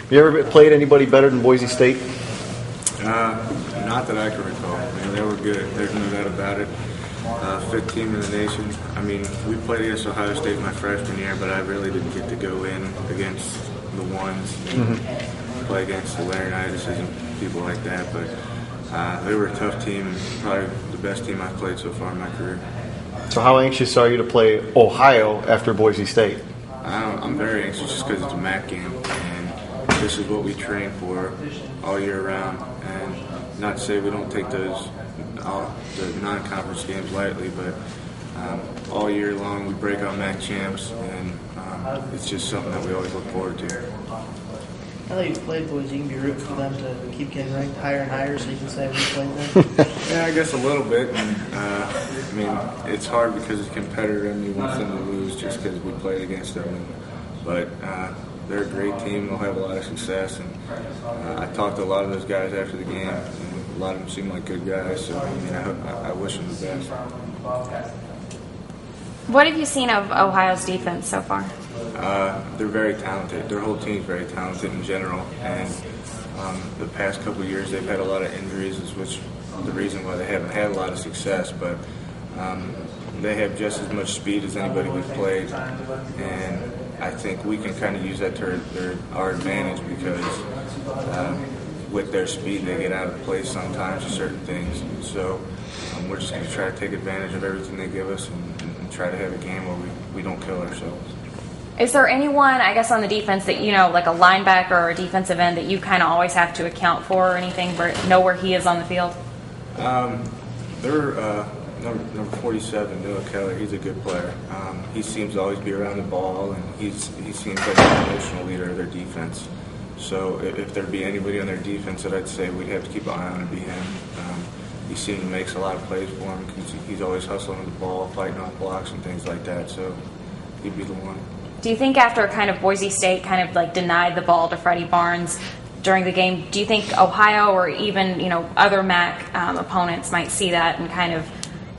Have you ever played anybody better than Boise State? Not that I can recall. They were good. There's no doubt about it. Fifth team in the nation. I mean, we played against Ohio State my freshman year, but I really didn't get to go in against the ones and play against the Laurinaitis and people like that. But they were a tough team, and probably the best team I've played so far in my career. So how anxious are you to play Ohio after Boise State? I'm very anxious just because it's a MAC game, and this is what we train for all year round. And not to say we don't take the non-conference games lightly, but all year long we break out MAC champs, and it's just something that we always look forward to. Now that you've played Boise, you can be rooting for them to keep getting ranked higher and higher, so you can say we played them. Yeah, I guess a little bit. And, I mean, it's hard because it's a competitor and you want them to lose just because we played against them. But they're a great team. They'll have a lot of success. And I talked to a lot of those guys after the game, and a lot of them seem like good guys. So I mean, I wish them the best. What have you seen of Ohio's defense so far? They're very talented. Their whole team's very talented in general. And the past couple of years, they've had a lot of injuries, which is the reason why they haven't had a lot of success. But they have just as much speed as anybody we've played. And I think we can kind of use that to our advantage because with their speed, they get out of place sometimes with certain things. So we're just going to try to take advantage of everything they give us and try to have a game where we don't kill ourselves. Is there anyone, I guess, on the defense that, you know, like a linebacker or a defensive end that you kind of always have to account for or anything, know where he is on the field? They're number 47, Noah Keller. He's a good player. He seems to always be around the ball, and he seems like an emotional leader of their defense. So if there'd be anybody on their defense that I'd say we'd have to keep an eye on, it'd be him. He seems to make a lot of plays for him because he's always hustling with the ball, fighting off blocks and things like that. So he'd be the one. Do you think after kind of Boise State kind of like denied the ball to Freddie Barnes during the game, do you think Ohio or even, you know, other MAC opponents might see that and kind of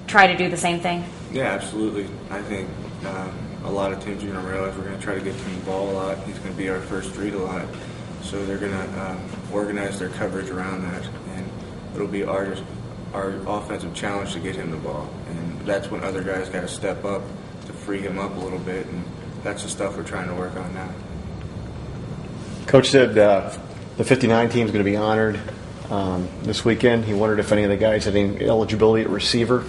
try to do the same thing? Yeah, absolutely. I think a lot of teams are going to realize we're going to try to get him the ball a lot. He's going to be our first read a lot. So they're going to organize their coverage around that. And it'll be our offensive challenge to get him the ball. And that's when other guys got to step up to free him up a little bit. And that's the stuff we're trying to work on now. Coach said the 59 team is going to be honored this weekend. He wondered if any of the guys had any eligibility at receiver.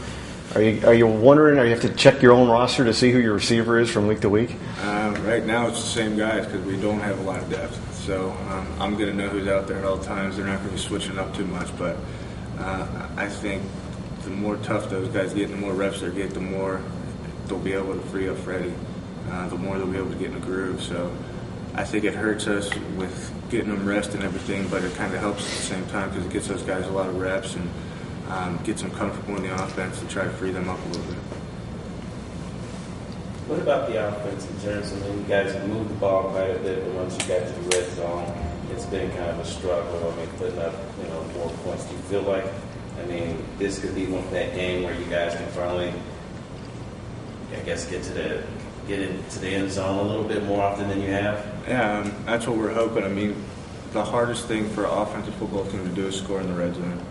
Are you wondering, or you have to check your own roster to see who your receiver is from week to week? Right now it's the same guys because we don't have a lot of depth. So I'm going to know who's out there at all times. They're not going to be switching up too much. But I think the more tough those guys get, the more reps they get, the more they'll be able to free up Freddie. The more they'll be able to get in the groove. So I think it hurts us with getting them rest and everything, but it kind of helps at the same time because it gets those guys a lot of reps and gets them comfortable in the offense and try to free them up a little bit. What about the offense in terms of, you guys have moved the ball quite a bit, but once you got to the red zone, it's been kind of a struggle. I mean, putting up, more points. Do you feel like, this could be that game where you guys can finally, get into the end zone a little bit more often than you have? Yeah, that's what we're hoping. The hardest thing for an offensive football team to do is score in the red zone.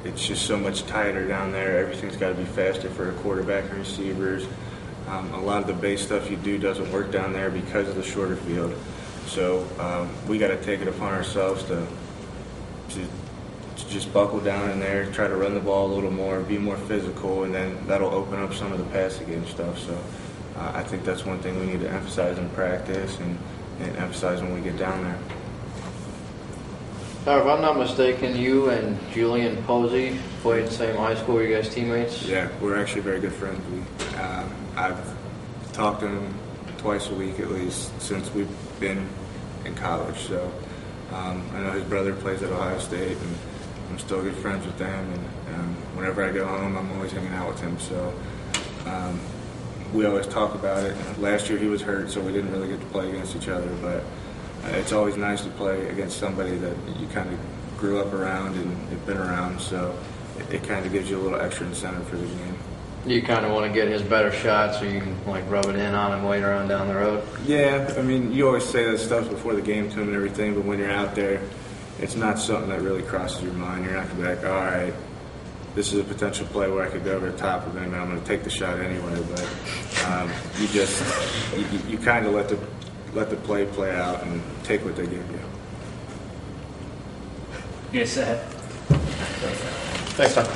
It's just so much tighter down there. Everything's got to be faster for a quarterback and receivers. A lot of the base stuff you do doesn't work down there because of the shorter field. So we got to take it upon ourselves to just buckle down in there, try to run the ball a little more, be more physical, and then that'll open up some of the passing game stuff. So I think that's one thing we need to emphasize in practice and emphasize when we get down there. Now, if I'm not mistaken, you and Julian Posey played the same high school. Were you guys teammates? Yeah, we're actually very good friends. I've talked to him twice a week at least since we've been in college. So I know his brother plays at Ohio State, and I'm still good friends with them. And whenever I go home, I'm always hanging out with him. So we always talk about it. Last year he was hurt, so we didn't really get to play against each other. But it's always nice to play against somebody that you kind of grew up around and have been around. So it kind of gives you a little extra incentive for the game. You kind of want to get his better shot so you can like rub it in on him later on down the road. Yeah, I mean, you always say that stuff before the game to him and everything, but when you're out there, it's not something that really crosses your mind. You're not going to be like, all right, this is a potential play where I could go over the top of him, and I'm going to take the shot anyway. But you kind of let the play out and take what they give you. Yes, sir. Thanks, Tom.